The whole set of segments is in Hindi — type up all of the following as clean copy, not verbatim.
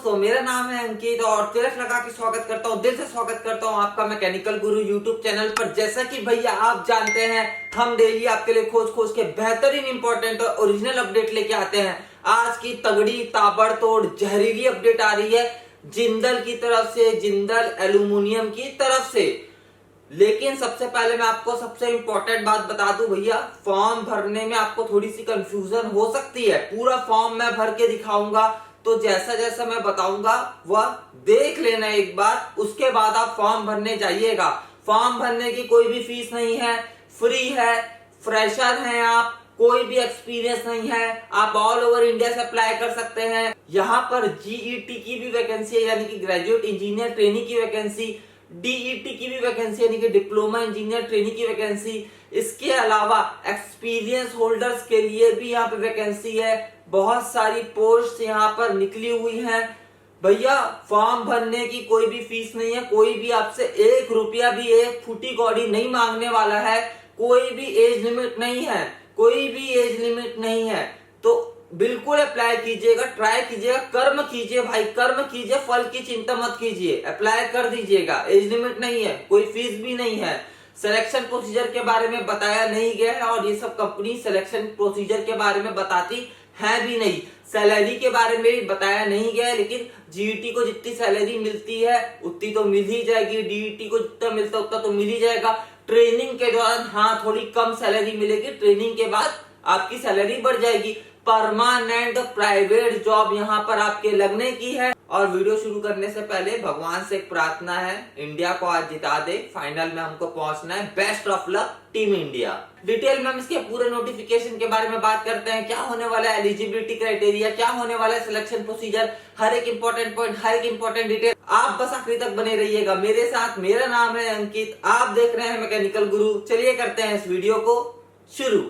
दोस्तों, मेरा नाम है अंकित और तिलक लगा के स्वागत करता हूँ, दिल से स्वागत करता हूँ आपका मैकेनिकल गुरु यूट्यूब चैनल पर। जैसा कि भैया आप जानते हैं, हम डेली आपके लिए खोज खोज के बेहतरीन इंपॉर्टेंट और ओरिजिनल अपडेट लेके आते हैं। आज की तगड़ी ताबड़तोड़ जहरीली अपडेट आ रही है जिंदल की तरफ से, जिंदल एल्यूमिनियम की तरफ से। लेकिन सबसे पहले मैं आपको सबसे इंपॉर्टेंट बात बता दूं भैया, फॉर्म भरने में आपको थोड़ी सी कंफ्यूजन हो सकती है। पूरा फॉर्म मैं भर के दिखाऊंगा, तो जैसा जैसा मैं बताऊंगा वह देख लेना एक बार, उसके बाद आप फॉर्म भरने जाइएगा। फॉर्म भरने की कोई भी फीस नहीं है, फ्री है। फ्रेशर हैं आप, कोई भी एक्सपीरियंस नहीं है, आप ऑल ओवर इंडिया से अप्लाई कर सकते हैं। यहाँ पर जीईटी की भी वैकेंसी है, यानी कि ग्रेजुएट इंजीनियर ट्रेनिंग की वैकेंसी, डीईटी की भी वैकेंसी यानी कि डिप्लोमा इंजीनियर ट्रेनिंग की वैकेंसी। इसके अलावा एक्सपीरियंस होल्डर्स के लिए भी यहाँ पे वैकेंसी है। बहुत सारी पोस्ट यहाँ पर निकली हुई हैं। भैया फॉर्म भरने की कोई भी फीस नहीं है, कोई भी आपसे 1 रुपया भी, एक फुटी कौड़ी नहीं मांगने वाला है। कोई भी एज लिमिट नहीं है, कोई भी एज लिमिट नहीं है। तो बिल्कुल अप्लाई कीजिएगा, ट्राई कीजिएगा, कर्म कीजिए भाई, कर्म कीजिए, फल की चिंता मत कीजिए, अप्लाई कर दीजिएगा। एज लिमिट नहीं है, कोई फीस भी नहीं है। सिलेक्शन प्रोसीजर के बारे में बताया नहीं गया है और ये सब कंपनी सिलेक्शन प्रोसीजर के बारे में बताती है भी नहीं। सैलरी के बारे में भी बताया नहीं गया है, लेकिन जीईटी को जितनी सैलरी मिलती है उतनी तो मिल ही जाएगी, डीईटी को जितना मिलता है उतना तो मिल ही जाएगा। ट्रेनिंग के दौरान हाँ थोड़ी कम सैलरी मिलेगी, ट्रेनिंग के बाद आपकी सैलरी बढ़ जाएगी। परमानेंट प्राइवेट जॉब यहाँ पर आपके लगने की है। और वीडियो शुरू करने से पहले भगवान से एक प्रार्थना है, इंडिया को आज जिता दे, फाइनल में हमको पहुंचना है। Best of luck team India. Detail में हम इसके पूरे नोटिफिकेशन के बारे में बात करते हैं, क्या होने वाला है एलिजिबिलिटी क्राइटेरिया, क्या होने वाला है सिलेक्शन प्रोसीजर, हर एक इंपॉर्टेंट पॉइंट, हर एक इंपॉर्टेंट डिटेल। आप बस आखिरी तक बने रहिएगा मेरे साथ। मेरा नाम है अंकित, आप देख रहे हैं मैकेनिकल गुरु। चलिए करते हैं इस वीडियो को शुरू।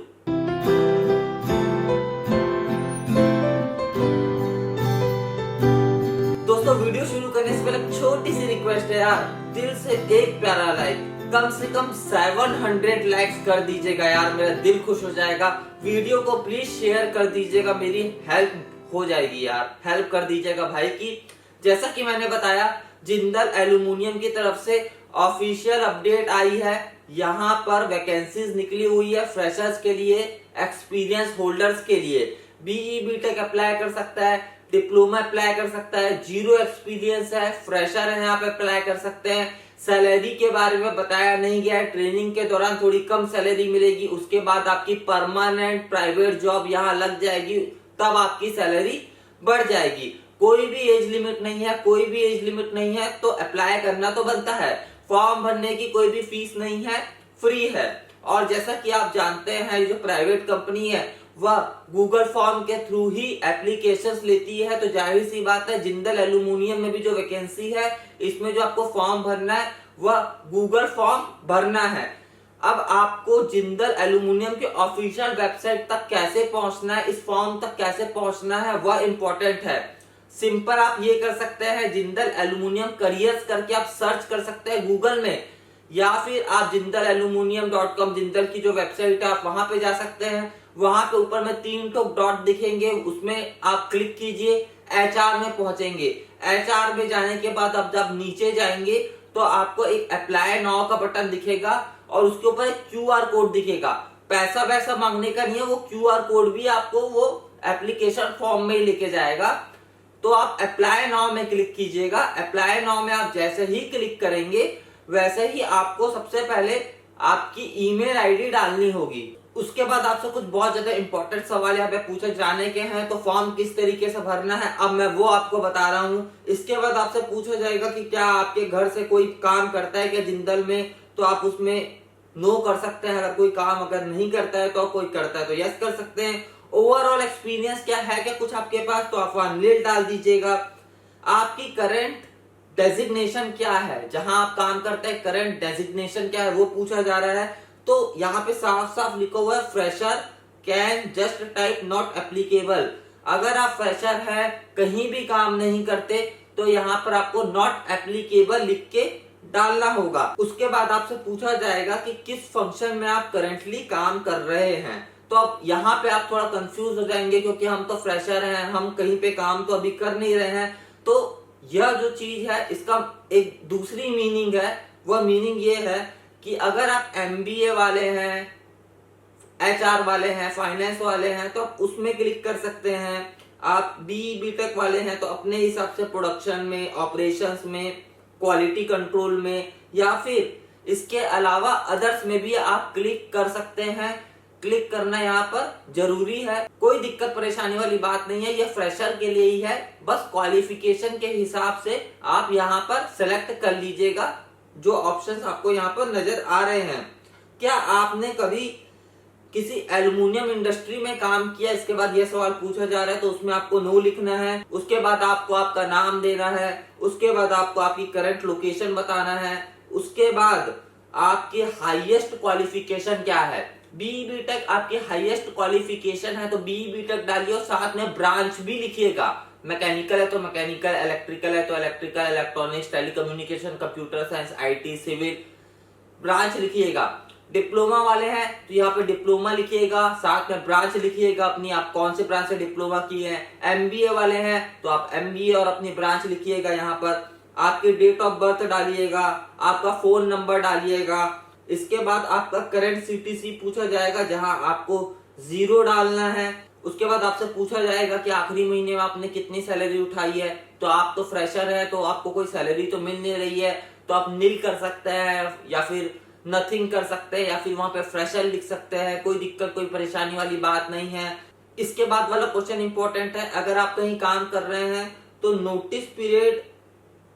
दोस्तों वीडियो शुरू करने से पहले छोटी सी रिक्वेस्ट है यार, दिल से एक प्यारा लाइक, कम से कम 700 लाइक्स कर दीजिएगा यार, मेरा दिल खुश हो जाएगा। वीडियो को प्लीज शेयर कर दीजिएगा, मेरी हेल्प हो जाएगी यार, हेल्प कर दीजिएगा भाई की। जैसा कि मैंने बताया, जिंदल एल्यूमिनियम की तरफ से ऑफिशियल अपडेट आई है। यहाँ पर वैकेंसीज निकली हुई है फ्रेशर्स के लिए, एक्सपीरियंस होल्डर्स के लिए। बीई बीटेक अप्लाई कर सकता है, डिप्लोमा अप्लाई कर सकता है, जीरो एक्सपीरियंस है, फ्रेशर है यहाँ पे अप्लाई कर सकते हैं। सैलरी के बारे में बताया नहीं गया है, ट्रेनिंग के दौरान थोड़ी कम सैलरी मिलेगी, उसके बाद आपकी परमानेंट प्राइवेट जॉब यहाँ लग जाएगी, तब आपकी सैलरी बढ़ जाएगी। कोई भी एज लिमिट नहीं है, कोई भी एज लिमिट नहीं है, तो अप्लाई करना तो बनता है। फॉर्म भरने की कोई भी फीस नहीं है, फ्री है। और जैसा कि आप जानते हैं, जो प्राइवेट कंपनी है वह गूगल फॉर्म के थ्रू ही एप्लीकेशंस लेती है, तो जाहिर सी बात है जिंदल एल्यूमिनियम में भी जो वैकेंसी है, इसमें जो आपको फॉर्म भरना है वह गूगल फॉर्म भरना है। अब आपको जिंदल एल्यूमिनियम के ऑफिशियल वेबसाइट तक कैसे पहुंचना है, इस फॉर्म तक कैसे पहुंचना है, वह इंपॉर्टेंट है। सिंपल आप ये कर सकते हैं, जिंदल एल्यूमिनियम करियर्स करके आप सर्च कर सकते हैं गूगल में, या फिर आप जिंदल एल्यूमिनियम.com, जिंदल की जो वेबसाइट है आप वहां पे जा सकते हैं। वहां पे ऊपर में 3 डॉट दिखेंगे, उसमें आप क्लिक कीजिए, एचआर में पहुंचेंगे। एचआर में जाने के बाद अब जब नीचे जाएंगे तो आपको एक अप्लाई नाउ का बटन दिखेगा और उसके ऊपर एक क्यूआर कोड दिखेगा। पैसा वैसा मांगने का नहीं है, वो क्यूआर कोड भी आपको वो एप्लीकेशन फॉर्म में ही लेके जाएगा। तो आप अप्लाई नाउ में क्लिक कीजिएगा। अप्लाई नाउ में आप जैसे ही क्लिक करेंगे वैसे ही आपको सबसे पहले आपकी ईमेल आईडी डालनी होगी। उसके बाद आपसे कुछ बहुत ज्यादा इंपॉर्टेंट सवाल यहाँ पे पूछे जाने के हैं, तो फॉर्म किस तरीके से भरना है अब मैं वो आपको बता रहा हूँ। इसके बाद आपसे पूछा जाएगा कि क्या आपके घर से कोई काम करता है क्या जिंदल में, तो आप उसमें नो कर सकते हैं। अगर कोई काम अगर नहीं करता है तो कोई करता है तो यस कर सकते हैं। ओवरऑल एक्सपीरियंस क्या है, क्या कुछ आपके पास, तो आप वहां नील डाल दीजिएगा। आपकी करंट डेजिग्नेशन क्या है, जहां आप काम करते हैं करंट डेजिग्नेशन क्या है वो पूछा जा रहा है। तो यहाँ पे साफ साफ लिखा हुआ है, fresher can just type not applicable. अगर आप फ्रेशर है, कहीं भी काम नहीं करते, तो यहाँ पर आपको नॉट एप्लीकेबल लिख के डालना होगा। उसके बाद आपसे पूछा जाएगा कि किस फंक्शन में आप करेंटली काम कर रहे हैं। तो अब यहाँ पे आप थोड़ा कंफ्यूज हो जाएंगे, क्योंकि हम तो फ्रेशर हैं, हम कहीं पे काम तो अभी कर नहीं रहे हैं। तो यह जो चीज है इसका एक दूसरी मीनिंग है, वह मीनिंग ये है कि अगर आप MBA वाले हैं, HR वाले हैं, फाइनेंस वाले हैं तो आप उसमें क्लिक कर सकते हैं। आप BTech वाले हैं तो अपने हिसाब से प्रोडक्शन में, ऑपरेशंस में, क्वालिटी कंट्रोल में, या फिर इसके अलावा अदर्स में भी आप क्लिक कर सकते हैं। क्लिक करना यहाँ पर जरूरी है, कोई दिक्कत परेशानी वाली बात नहीं है, यह फ्रेशर के लिए ही है। बस क्वालिफिकेशन के हिसाब से आप यहाँ पर सेलेक्ट कर लीजिएगा जो ऑप्शंस आपको यहाँ पर नजर आ रहे हैं। क्या आपने कभी किसी एल्युमिनियम इंडस्ट्री में काम किया? इसके बाद यह सवाल पूछा जा रहा है, तो उसमें आपको नो लिखना है। उसके बाद आपको आपका नाम देना है। उसके बाद आपको आपकी करंट लोकेशन बताना है। उसके बाद आपकी हाईएस्ट क्वालिफिकेशन क्या है। BTech आपकी हाईएस्ट क्वालिफिकेशन है तो BTech डालिए और साथ में ब्रांच भी लिखिएगा। मैकेनिकल है तो मैकेनिकल, इलेक्ट्रिकल है तो electrical, electronics, telecommunication, computer science, IT, civil, branch लिखिएगा। डिप्लोमा वाले हैं तो यहाँ पे डिप्लोमा लिखिएगा, साथ में ब्रांच लिखिएगा अपनी, आप कौन से ब्रांच से डिप्लोमा किए हैं। MBA वाले हैं तो आप MBA और अपनी ब्रांच लिखिएगा। यहाँ पर आपकी डेट ऑफ बर्थ डालिएगा, आपका फोन नंबर डालिएगा। इसके बाद आपका करंट CTC पूछा जाएगा जहां आपको 0 डालना है। उसके बाद आपसे पूछा जाएगा कि आखिरी महीने में आपने कितनी सैलरी उठाई है। तो आप तो फ्रेशर है तो आपको कोई सैलरी तो मिल नहीं रही है, तो आप नील कर सकते हैं या फिर नथिंग कर सकते हैं या फिर वहां पे फ्रेशर लिख सकते हैं। कोई दिक्कत, कोई परेशानी वाली बात नहीं है। इसके बाद वाला क्वेश्चन इंपॉर्टेंट है, अगर आप कहीं काम कर रहे हैं तो नोटिस पीरियड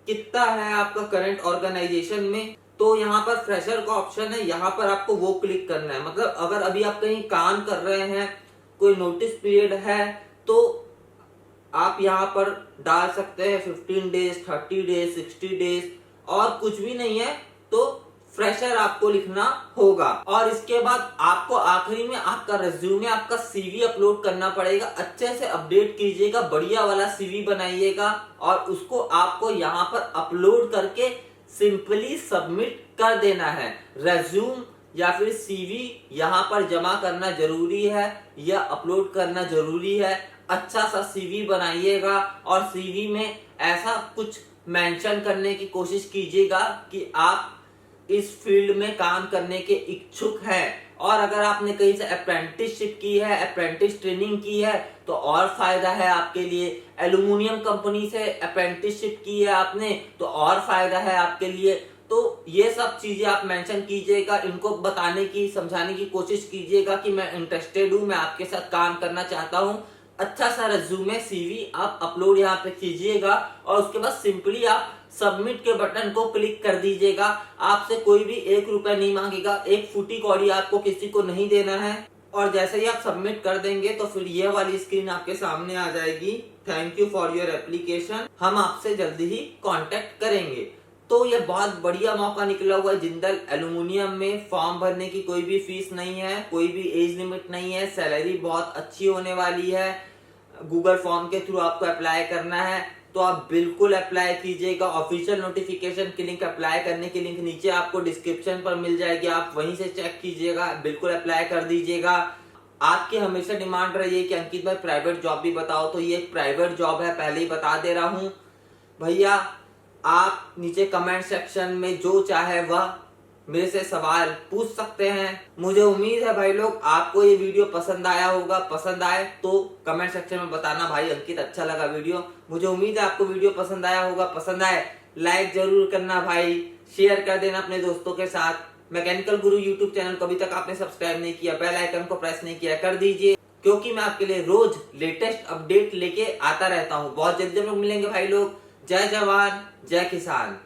कितना है आपका करंट ऑर्गेनाइजेशन में। तो यहाँ पर फ्रेशर का ऑप्शन है, यहाँ पर आपको वो क्लिक करना है। मतलब अगर अभी आप कहीं काम कर रहे हैं, कोई नोटिस पीरियड है तो आप यहाँ पर डाल सकते हैं 15 डेज, 30 डेज, 60 डेज, और कुछ भी नहीं है तो फ्रेशर आपको लिखना होगा। और इसके बाद आपको आखिरी में आपका रिज्यूमे, आपका CV अपलोड करना पड़ेगा। अच्छे से अपडेट कीजिएगा, बढ़िया वाला CV बनाइएगा और उसको आपको यहाँ पर अपलोड करके सिंपली सबमिट कर देना है। रिज्यूम या फिर CV यहाँ पर जमा करना जरूरी है या अपलोड करना जरूरी है। अच्छा सा CV बनाइएगा और CV में ऐसा कुछ मेंशन करने की कोशिश कीजिएगा कि आप इस फील्ड में काम करने के इच्छुक हैं। और अगर आपने कहीं से अप्रेंटिसशिप की है, अप्रेंटिस ट्रेनिंग की है तो और फायदा है आपके लिए। एल्युमिनियम कंपनी से अप्रेंटिसशिप की है आपने तो और फायदा है आपके लिए। तो ये सब चीजें आप मेंशन कीजिएगा, इनको बताने की, समझाने की कोशिश कीजिएगा कि मैं इंटरेस्टेड हूं, मैं आपके साथ काम करना चाहता हूं। अच्छा सा रिज्यूमे, CV आप अपलोड यहाँ पे कीजिएगा और उसके बाद सिंपली आप सबमिट के बटन को क्लिक कर दीजिएगा। आपसे कोई भी 1 रुपया नहीं मांगेगा, 1 फुटी कौड़ी आपको किसी को नहीं देना है। और जैसे ही आप सबमिट कर देंगे तो फिर ये वाली स्क्रीन आपके सामने आ जाएगी, thank you for your application, हम आपसे जल्दी ही कांटेक्ट करेंगे। तो ये बहुत बढ़िया मौका निकला हुआ है जिंदल एल्युमिनियम में। फॉर्म भरने की कोई भी फीस नहीं है, कोई भी एज लिमिट नहीं है, सैलरी बहुत अच्छी होने वाली है। गूगल फॉर्म के थ्रू आपको अप्लाई करना है तो आप बिल्कुल अप्लाई कीजिएगा। ऑफिशियल नोटिफिकेशन की लिंक, अप्लाई करने की लिंक नीचे आपको डिस्क्रिप्शन पर मिल जाएगी, आप वहीं से चेक कीजिएगा, बिल्कुल अप्लाई कर दीजिएगा। आपकी हमेशा डिमांड रही है कि अंकित भाई प्राइवेट जॉब भी बताओ, तो ये एक प्राइवेट जॉब है, पहले ही बता दे रहा हूं भैया। आप नीचे कमेंट सेक्शन में जो चाहे वह मेरे से सवाल पूछ सकते हैं। मुझे उम्मीद है भाई लोग आपको ये वीडियो पसंद आया होगा। पसंद आए तो कमेंट सेक्शन में बताना भाई अंकित अच्छा लगा वीडियो। मुझे उम्मीद है आपको वीडियो पसंद आया होगा। पसंद आए लाइक जरूर करना भाई, शेयर कर देना अपने दोस्तों के साथ। मैकेनिकल गुरु यूट्यूब चैनल को अभी तक आपने सब्सक्राइब नहीं किया, बेल आइकन को प्रेस नहीं किया, कर दीजिए, क्योंकि मैं आपके लिए रोज लेटेस्ट अपडेट लेके आता रहता हूँ। बहुत जल्दी हम लोग मिलेंगे भाई लोग। जय जवान जय किसान।